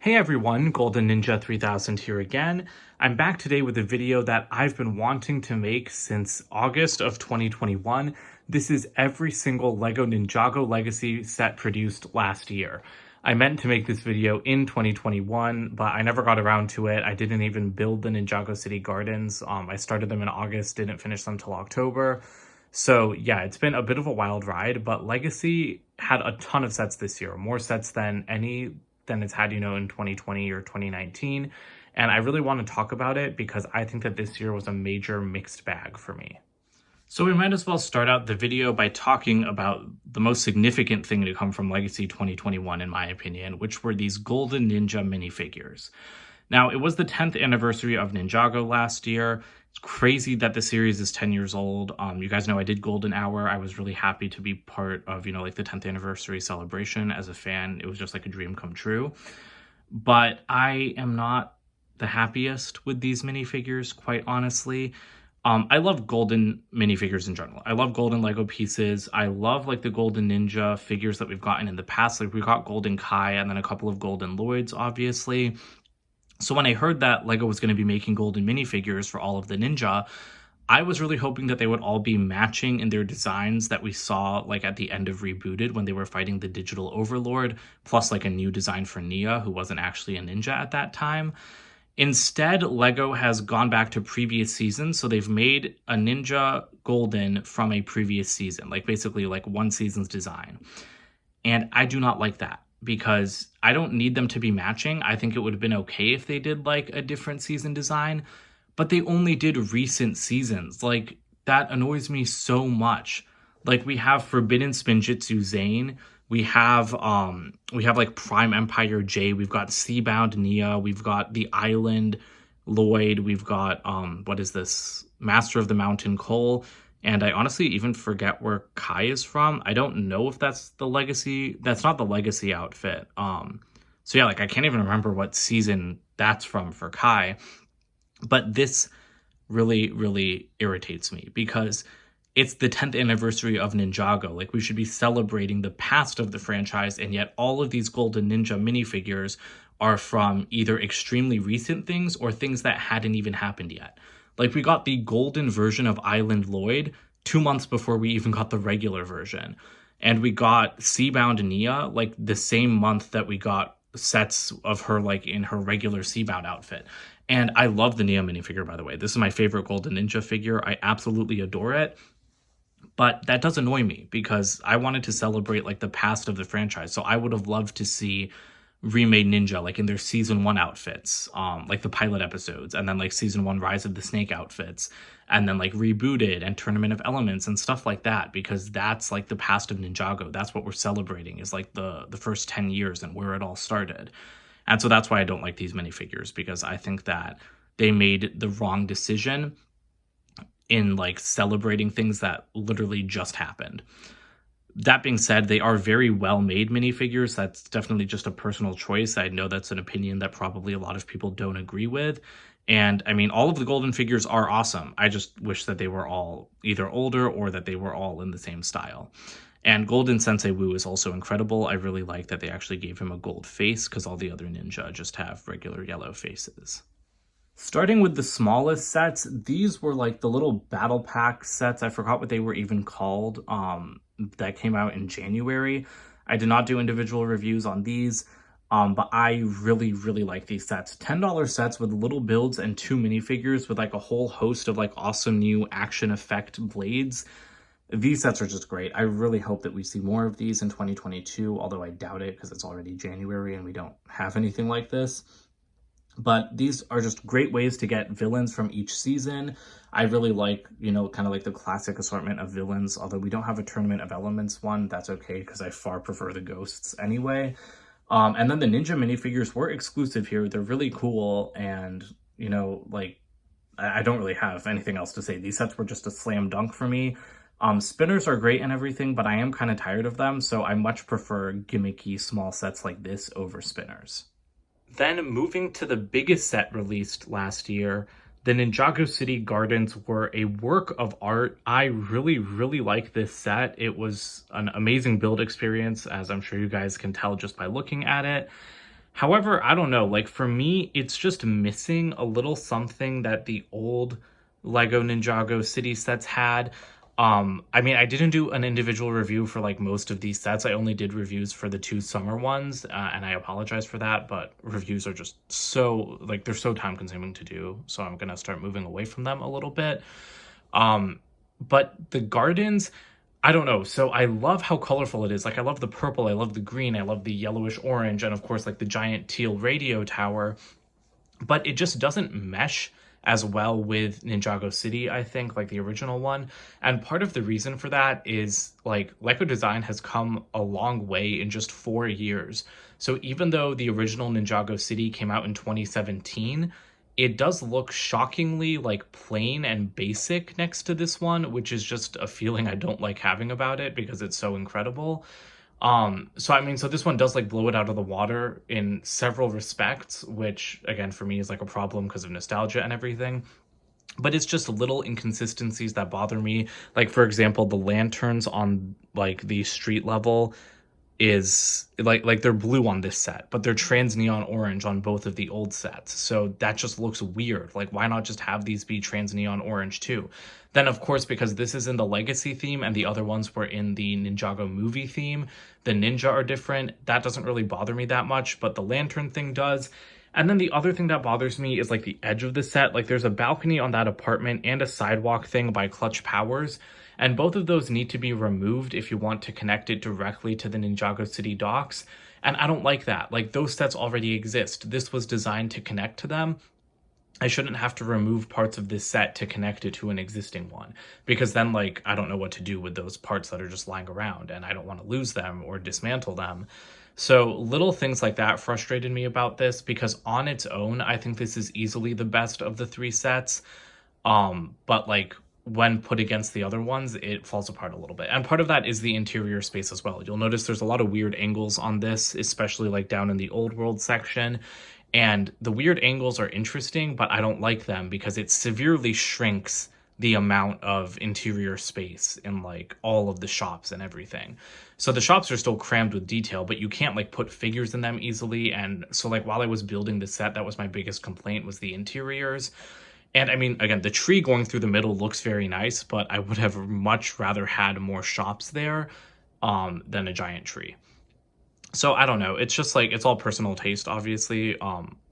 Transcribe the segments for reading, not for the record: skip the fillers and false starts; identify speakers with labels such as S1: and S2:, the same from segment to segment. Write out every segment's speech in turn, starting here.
S1: Hey everyone, Golden Ninja 3000 here again. I'm back today with a video that I've been wanting to make since August of 2021. This is every single LEGO Ninjago Legacy set produced last year. I meant to make this video in 2021, but I never got around to it. I didn't even build the Ninjago City Gardens. I started them in August, didn't finish them till October. So yeah, it's been a bit of a wild ride, but Legacy had a ton of sets this year, more sets than it's had, in 2020 or 2019. And I really want to talk about it because I think that this year was a major mixed bag for me. So we might as well start out the video by talking about the most significant thing to come from Legacy 2021, in my opinion, which were these Golden Ninja minifigures. Now, it was the 10th anniversary of Ninjago last year. It's crazy that the series is 10 years old. You guys know I did Golden Hour. I was really happy to be part of, the 10th anniversary celebration as a fan. It was just like a dream come true. But I am not the happiest with these minifigures, quite honestly. I love golden minifigures in general. I love golden Lego pieces. I love like the Golden Ninja figures that we've gotten in the past. Like we got Golden Kai and then a couple of Golden Lloyds, obviously. So when I heard that LEGO was going to be making golden minifigures for all of the ninja, I was really hoping that they would all be matching in their designs that we saw like at the end of Rebooted when they were fighting the digital Overlord, plus like a new design for Nia, who wasn't actually a ninja at that time. Instead, LEGO has gone back to previous seasons, so they've made a ninja golden from a previous season, like basically like one season's design. And I do not like that, because I don't need them to be matching. I think it would have been okay if they did like a different season design, but they only did recent seasons. Like that annoys me so much. Like we have Forbidden Spinjitzu Zane, we have like Prime Empire J, we've got Seabound Nia, we've got the Island Lloyd, we've got what is this, Master of the Mountain Cole. And I honestly even forget where Kai is from. I don't know if that's the Legacy. That's not the Legacy outfit. So yeah, like I can't even remember what season that's from for Kai. But this really, really irritates me because it's the 10th anniversary of Ninjago. Like we should be celebrating the past of the franchise, and yet all of these Golden Ninja minifigures are from either extremely recent things or things that hadn't even happened yet. Like, we got the golden version of Island Lloyd 2 months before we even got the regular version. And we got Seabound Nia, like, the same month that we got sets of her, like, in her regular Seabound outfit. And I love the Nia minifigure, by the way. This is my favorite Golden Ninja figure. I absolutely adore it. But that does annoy me because I wanted to celebrate, like, the past of the franchise. So I would have loved to see remade Ninja like in their season 1 outfits, like the pilot episodes, and then like season 1 Rise of the Snake outfits, and then like Rebooted and Tournament of Elements and stuff like that, because that's like the past of Ninjago. That's what we're celebrating, is like the first 10 years and where it all started. And so that's why I don't like these minifigures, because I think that they made the wrong decision in like celebrating things that literally just happened. That being said, they are very well-made minifigures. That's definitely just a personal choice. I know that's an opinion that probably a lot of people don't agree with. And I mean, all of the golden figures are awesome. I just wish that they were all either older or that they were all in the same style. And Golden Sensei Wu is also incredible. I really like that they actually gave him a gold face, because all the other ninja just have regular yellow faces. Starting with the smallest sets, these were like the little battle pack sets. I forgot what they were even called. That came out in January. I did not do individual reviews on these, but I really, really like these sets. $10 sets with little builds and 2 minifigures with like a whole host of like awesome new action effect blades. These sets are just great. I really hope that we see more of these in 2022, although I doubt it because it's already January and we don't have anything like this. But these are just great ways to get villains from each season. I really like, kind of like the classic assortment of villains, although we don't have a Tournament of Elements one. That's okay, because I far prefer the ghosts anyway. And then the ninja minifigures were exclusive here. They're really cool, and, like, I don't really have anything else to say. These sets were just a slam dunk for me. Spinners are great and everything, but I am kind of tired of them, so I much prefer gimmicky small sets like this over spinners. Then moving to the biggest set released last year, the Ninjago City Gardens were a work of art. I really, really like this set. It was an amazing build experience, as I'm sure you guys can tell just by looking at it. However, I don't know, like for me, it's just missing a little something that the old Lego Ninjago City sets had. I mean, I didn't do an individual review for like most of these sets. I only did reviews for the two summer ones, and I apologize for that, but reviews are just so, like, they're so time consuming to do, so I'm gonna start moving away from them a little bit. But the gardens, I don't know. So I love how colorful it is. Like I love the purple, I love the green, I love the yellowish orange, and of course like the giant teal radio tower. But it just doesn't mesh as well with Ninjago City, I think, like the original one. And part of the reason for that is like Lego design has come a long way in just 4 years. So even though the original Ninjago City came out in 2017, it does look shockingly like plain and basic next to this one, which is just a feeling I don't like having about it because it's so incredible. So I mean, so this one does like blow it out of the water in several respects, which again for me is like a problem because of nostalgia and everything. But it's just little inconsistencies that bother me. Like for example, the lanterns on like the street level is like they're blue on this set, but they're trans neon orange on both of the old sets. So that just looks weird. Like why not just have these be trans neon orange too? Then of course, because this is in the Legacy theme and the other ones were in the Ninjago movie theme, the ninja are different. That doesn't really bother me that much, but the lantern thing does. And then the other thing that bothers me is like the edge of the set. Like there's a balcony on that apartment and a sidewalk thing by Clutch Powers. And both of those need to be removed if you want to connect it directly to the Ninjago City docks. And I don't like that. Like those sets already exist. This was designed to connect to them. I shouldn't have to remove parts of this set to connect it to an existing one, because then like I don't know what to do with those parts that are just lying around and I don't want to lose them or dismantle them. So little things like that frustrated me about this, because on its own I think this is easily the best of the three sets. But like when put against the other ones, it falls apart a little bit. And part of that is the interior space as well. You'll notice there's a lot of weird angles on this, especially like down in the old world section. And the weird angles are interesting, but I don't like them because it severely shrinks the amount of interior space in like all of the shops and everything. So the shops are still crammed with detail, but you can't like put figures in them easily. And so like while I was building the set, that was my biggest complaint, was the interiors. And I mean, again, the tree going through the middle looks very nice, but I would have much rather had more shops there than a giant tree. So I don't know. It's just like, it's all personal taste, obviously.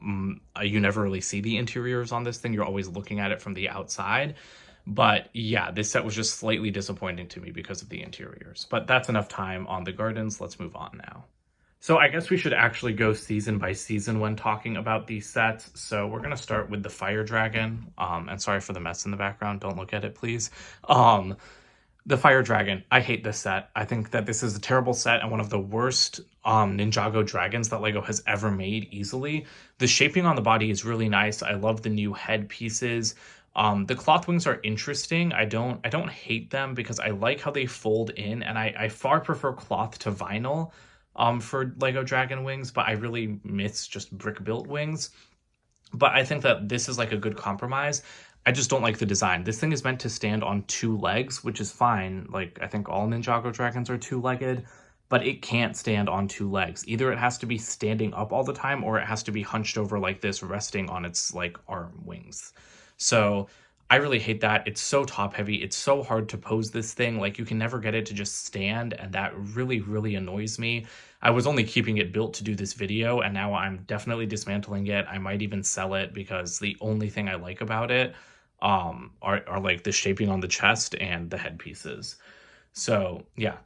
S1: You never really see the interiors on this thing. You're always looking at it from the outside. But yeah, this set was just slightly disappointing to me because of the interiors. But that's enough time on the gardens. Let's move on now. So I guess we should actually go season by season when talking about these sets. So we're going to start with the Fire Dragon. And sorry for the mess in the background. Don't look at it, please. The Fire Dragon, I hate this set. I think that this is a terrible set and one of the worst Ninjago dragons that LEGO has ever made, easily. The shaping on the body is really nice. I love the new head pieces. The cloth wings are interesting. I don't hate them because I like how they fold in, and I far prefer cloth to vinyl for LEGO Dragon wings, but I really miss just brick-built wings. But I think that this is like a good compromise. I just don't like the design. This thing is meant to stand on two legs, which is fine. Like, I think all Ninjago dragons are two-legged, but it can't stand on two legs. Either it has to be standing up all the time, or it has to be hunched over like this, resting on its, like, arm wings. So I really hate that. It's so top-heavy. It's so hard to pose this thing. Like, you can never get it to just stand, and that really, really annoys me. I was only keeping it built to do this video, and now I'm definitely dismantling it. I might even sell it because the only thing I like about it are like the shaping on the chest and the head pieces. So yeah.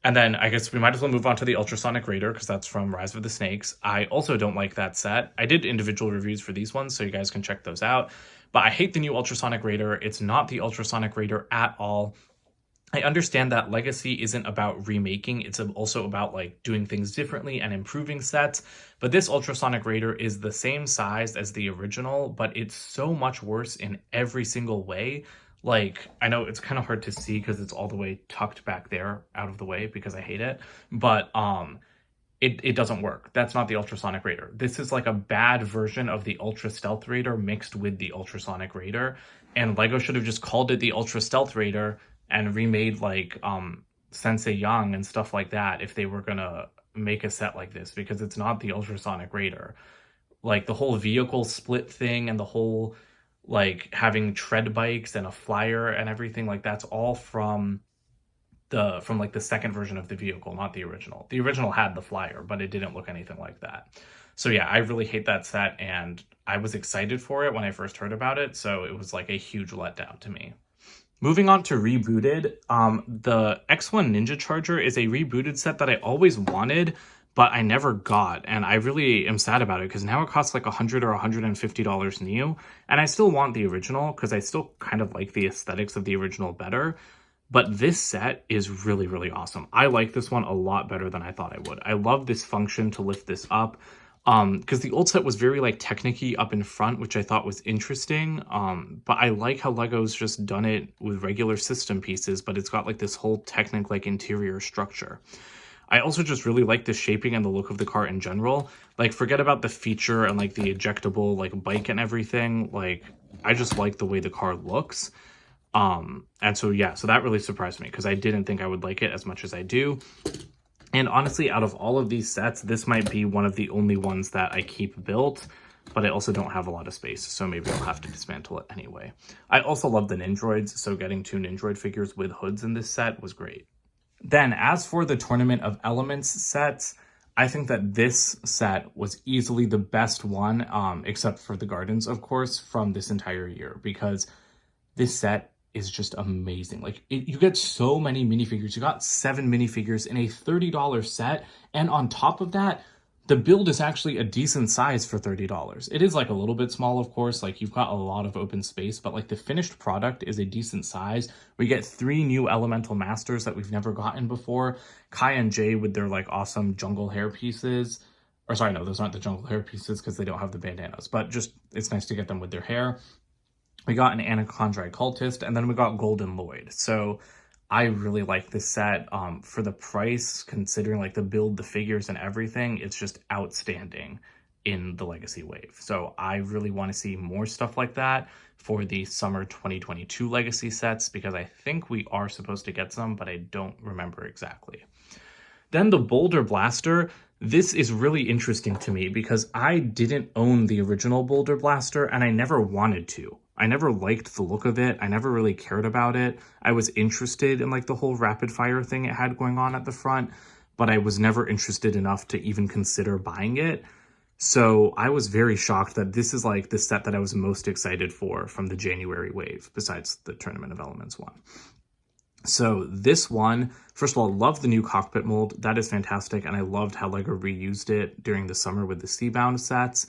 S1: And then I guess we might as well move on to the Ultrasonic Raider, because that's from Rise of the Snakes. I also don't like that set. I did individual reviews for these ones, so you guys can check those out. But I hate the new Ultrasonic Raider. It's not the Ultrasonic Raider at all. I understand that Legacy isn't about remaking, it's also about like doing things differently and improving sets, but this Ultrasonic Raider is the same size as the original, but it's so much worse in every single way. Like, I know it's kind of hard to see because it's all the way tucked back there out of the way because I hate it, but it doesn't work. That's not the Ultrasonic Raider. This is like a bad version of the Ultra Stealth Raider mixed with the Ultrasonic Raider, and LEGO should have just called it the Ultra Stealth Raider and remade like Sensei Young and stuff like that if they were gonna make a set like this because it's not the Ultrasonic Raider. Like the whole vehicle split thing and the whole like having tread bikes and a flyer and everything, like that's all from like the second version of the vehicle, not the original. The original had the flyer, but it didn't look anything like that. So yeah, I really hate that set, and I was excited for it when I first heard about it, so it was like a huge letdown to me. Moving on to Rebooted, the X1 Ninja Charger is a rebooted set that I always wanted, but I never got, and I really am sad about it because now it costs like $100 or $150 new, and I still want the original because I still kind of like the aesthetics of the original better. But this set is really, really awesome. I like this one a lot better than I thought I would. I love this function to lift this up. Because the old set was very like Technic-y up in front, which I thought was interesting. But I like how LEGO's just done it with regular system pieces, but it's got like this whole Technic like interior structure. I also just really like the shaping and the look of the car in general. Like, forget about the feature and like the ejectable like bike and everything. Like, I just like the way the car looks. And so yeah, so that really surprised me because I didn't think I would like it as much as I do. And honestly, out of all of these sets, this might be one of the only ones that I keep built, but I also don't have a lot of space, so maybe I'll have to dismantle it anyway. I also love the Ninjroids, so getting 2 Ninjroid figures with hoods in this set was great. Then, as for the Tournament of Elements sets, I think that this set was easily the best one, except for the Gardens, of course, from this entire year, because this set is just amazing. Like, you get so many minifigures. You got 7 minifigures in a $30 set, and on top of that, the build is actually a decent size for $30. It is like a little bit small, of course, like you've got a lot of open space, but like the finished product is a decent size. We get 3 new Elemental Masters that we've never gotten before. Kai and Jay with their like awesome jungle hair pieces. Or sorry, no, those aren't the jungle hair pieces because they don't have the bandanas, but just it's nice to get them with their hair. We got an Anachondrite Cultist, and then we got Golden Lloyd. So I really like this set. For the price, considering like the build, the figures, and everything, it's just outstanding in the Legacy wave. So I really want to see more stuff like that for the summer 2022 Legacy sets, because I think we are supposed to get some, but I don't remember exactly. Then the Boulder Blaster. This is really interesting to me because I didn't own the original Boulder Blaster, and I never wanted to. I never liked the look of it. I never really cared about it. I was interested in like the whole rapid fire thing it had going on at the front, but I was never interested enough to even consider buying it. So I was very shocked that this is like the set that I was most excited for from the January wave, besides the Tournament of Elements one. So this one, first of all, love the new cockpit mold. That is fantastic. And I loved how LEGO reused it during the summer with the Seabound sets.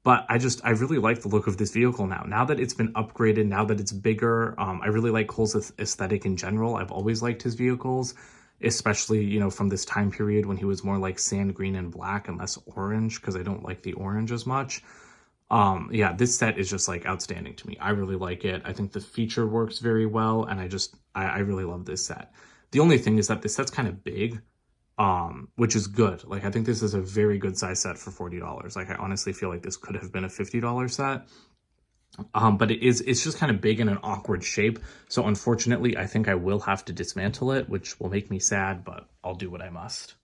S1: But I really like the look of this vehicle now. Now that it's been upgraded, now that it's bigger, I really like Cole's aesthetic in general. I've always liked his vehicles, especially, you know, from this time period when he was more like sand green and black and less orange, because I don't like the orange as much. Yeah, this set is just like outstanding to me. I really like it. I think the feature works very well, and I really love this set. The only thing is that this set's kind of big. Which is good. Like, I think this is a very good size set for $40. Like, I honestly feel like this could have been a $50 set. But it's just kind of big in an awkward shape. So unfortunately, I think I will have to dismantle it, which will make me sad, but I'll do what I must.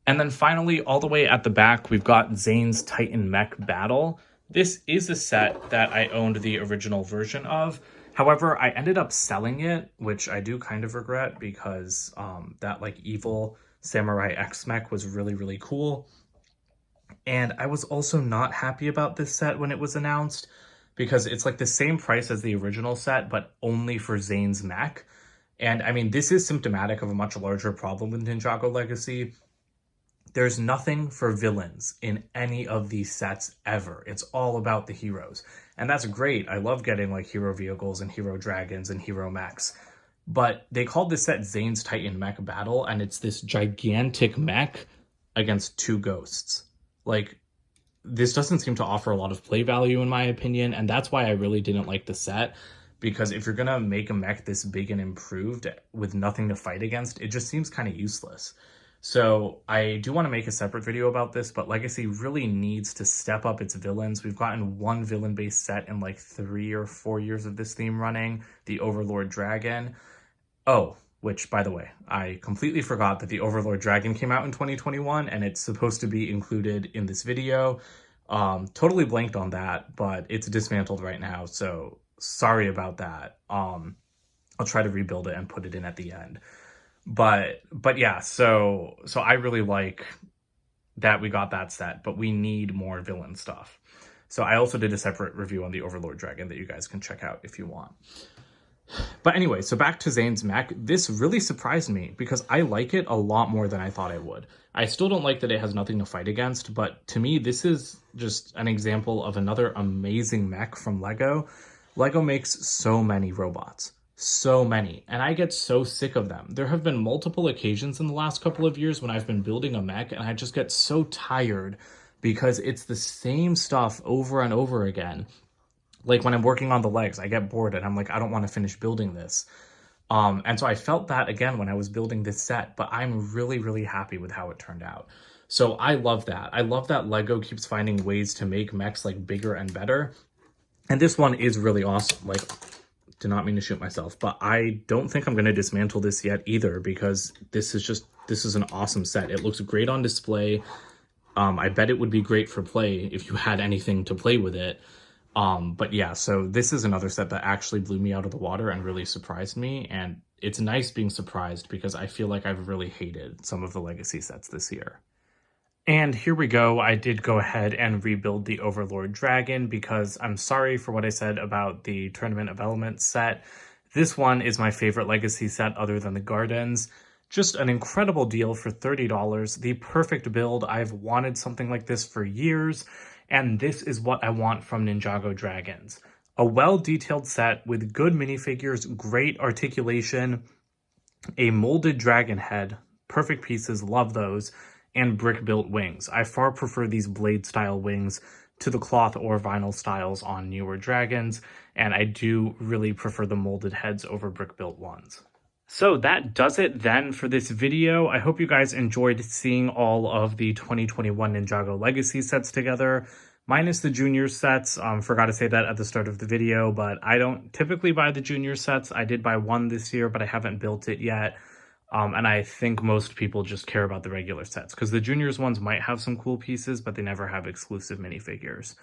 S1: And then finally, all the way at the back, we've got Zanes Titan Mech Battle. This is a set that I owned the original version of. However, I ended up selling it, which I do kind of regret because that like evil Samurai X Mech was really, really cool. And I was also not happy about this set when it was announced because it's like the same price as the original set, but only for Zane's Mech. And I mean, this is symptomatic of a much larger problem with Ninjago Legacy. There's nothing for villains in any of these sets ever. It's all about the heroes. And that's great. I love getting like hero vehicles and hero dragons and hero mechs. But they called this set Zane's Titan Mech Battle, and it's this gigantic mech against 2 ghosts. Like, this doesn't seem to offer a lot of play value in my opinion, and that's why I really didn't like the set, because if you're gonna make a mech this big and improved with nothing to fight against, it just seems kind of useless. So I do want to make a separate video about this, but Legacy really needs to step up its villains. We've gotten 1 villain-based set in like 3 or 4 years of this theme running, the Overlord Dragon. Oh, which, by the way, I completely forgot that the Overlord Dragon came out in 2021 and it's supposed to be included in this video. Totally blanked on that, but it's dismantled right now, so sorry about that. I'll try to rebuild it and put it in at the end. But yeah, so I really like that we got that set, but we need more villain stuff. So I also did a separate review on the Overlord Dragon that you guys can check out if you want. But anyway, so back to Zane's mech. This really surprised me because I like it a lot more than I thought I would. I still don't like that it has nothing to fight against, but to me, this is just an example of another amazing mech from LEGO. LEGO makes so many robots. So many, and I get so sick of them. There have been multiple occasions in the last couple of years when I've been building a mech and I just get so tired because it's the same stuff over and over again. Like when I'm working on the legs, I get bored and I'm like, I don't want to finish building this. And so I felt that again when I was building this set, but I'm really, really happy with how it turned out. So I love that. I love that LEGO keeps finding ways to make mechs like bigger and better. And this one is really awesome. Like, did not mean to shoot myself, but I don't think I'm going to dismantle this yet either because this is an awesome set. It looks great on display. I bet it would be great for play if you had anything to play with it. But yeah, so this is another set that actually blew me out of the water and really surprised me. And it's nice being surprised because I feel like I've really hated some of the Legacy sets this year. And here we go. I did go ahead and rebuild the Overlord Dragon because I'm sorry for what I said about the Tournament of Elements set. This one is my favorite Legacy set other than the Gardens. Just an incredible deal for $30. The perfect build. I've wanted something like this for years. And this is what I want from Ninjago Dragons. A well-detailed set with good minifigures, great articulation, a molded dragon head, perfect pieces, love those, and brick-built wings. I far prefer these blade-style wings to the cloth or vinyl styles on newer dragons, and I do really prefer the molded heads over brick-built ones. So that does it then for this video. I hope you guys enjoyed seeing all of the 2021 Ninjago Legacy sets together, minus the junior sets. Forgot to say that at the start of the video, but I don't typically buy the junior sets. I did buy one this year, but I haven't built it yet. And I think most people just care about the regular sets because the juniors ones might have some cool pieces, but they never have exclusive minifigures.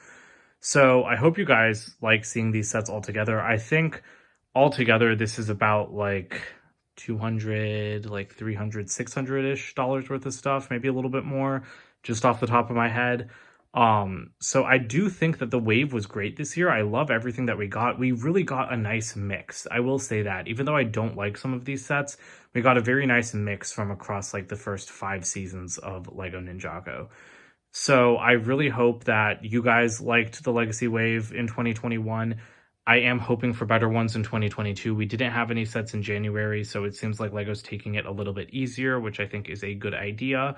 S1: So I hope you guys like seeing these sets all together. I think altogether this is about like 200, like 300, 600-ish dollars worth of stuff, maybe a little bit more, just off the top of my head. So I do think that the wave was great this year. I love everything that we got. We really got a nice mix. I will say that even though I don't like some of these sets, we got a very nice mix from across like the first 5 seasons of LEGO Ninjago. So I really hope that you guys liked the Legacy Wave in 2021. I am hoping for better ones in 2022. We didn't have any sets in January, so it seems like LEGO's taking it a little bit easier, which I think is a good idea.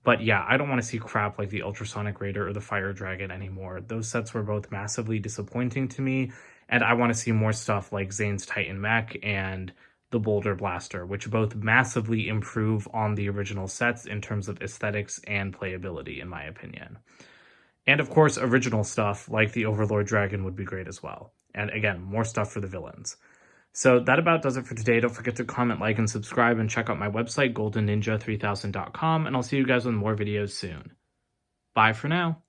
S1: But yeah, I don't want to see crap like the Ultrasonic Raider or the Fire Dragon anymore. Those sets were both massively disappointing to me, and I want to see more stuff like Zane's Titan Mech and the Boulder Blaster, which both massively improve on the original sets in terms of aesthetics and playability, in my opinion. And of course, original stuff like the Overlord Dragon would be great as well. And again, more stuff for the villains. So that about does it for today. Don't forget to comment, like, and subscribe, and check out my website, goldenninja3000.com, and I'll see you guys with more videos soon. Bye for now.